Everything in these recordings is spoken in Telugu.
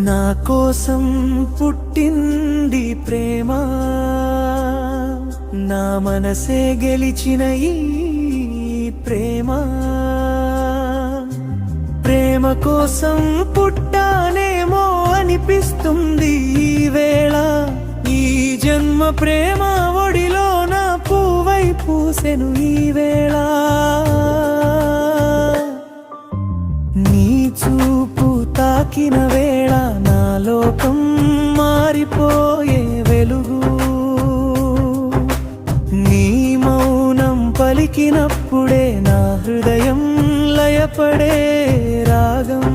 నా కోసం పుట్టింది ప్రేమ, నా మనసే గెలిచిన ఈ ప్రేమ. ప్రేమ కోసం పుట్టానేమో అనిపిస్తుంది ఈ వేళ. ఈ జన్మ ప్రేమ ఒడిలో నా పువ్వై పూసెను ఈ వేళ. నీ చూపు తాకిన వేళ నా లోకం మారిపోయే వెలుగు. నీ మౌనం పలికినప్పుడే నా హృదయం లయపడే రాగం.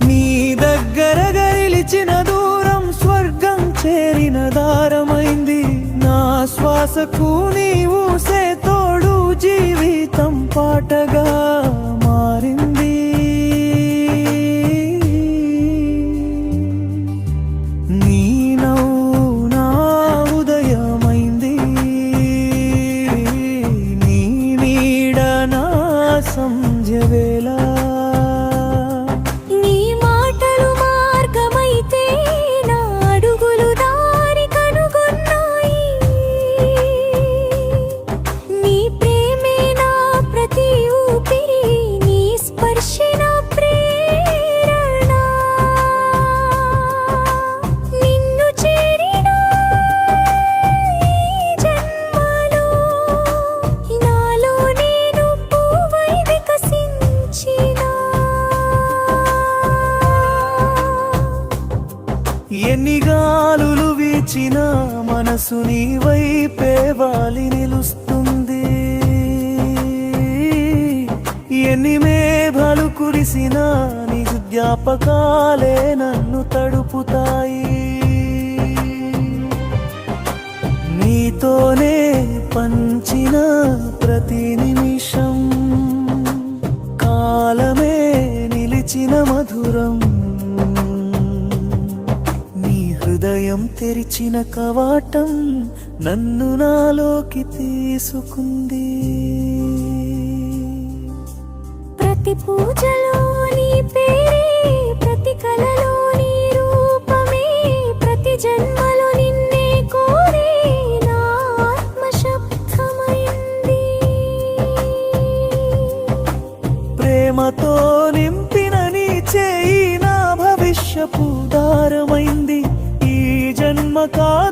నీ దగ్గర గరిలిచిన దూరం స్వర్గం చేరిన దారమైంది. నా శ్వాసకు నీ ఊసే తోడు జీవితం పాటగా మారింది. నీ నవ్వు నా ఉదయమైంది, నీ నీడ నా సంధ్య వేళ. నీ మాటలు మార్గమైతే నా అడుగులు దారి కనుగొన్నాయి. నీ ప్రేమే నా ప్రతి ఊపిరి, నీ స్పర్శే నా ప్రేరణ. నిన్ను చేరిన ఈ జన్మలో నాలో నేను పువ్వై వికసించిన. ఎన్ని గాలులు వీచిన మనసు నీ వైపే వాలి నిలుస్తుంది. ఎన్ని మేఘాలు కురిసిన నీ జ్ఞాపకాలే నన్ను తడుపుతాయి. నీతోనే పంచిన ప్రతి నిమిషం కాలమే నిలిచిన మధురం. నీ హృదయం తెరిచిన కవాటం నన్ను నాలోకి తీసుకుంది. ప్రతి పూజలో నీ పేరే, ప్రతి కలలో నీ రూపమే, ప్రతి జన్మలో నిన్నే కోరే నా ఆత్మ శబ్దమైంది. ప్రేమతో నింపిన నీ చేయి నా భవిష్యపు దారమైంది. ఈ జన్మ కాదు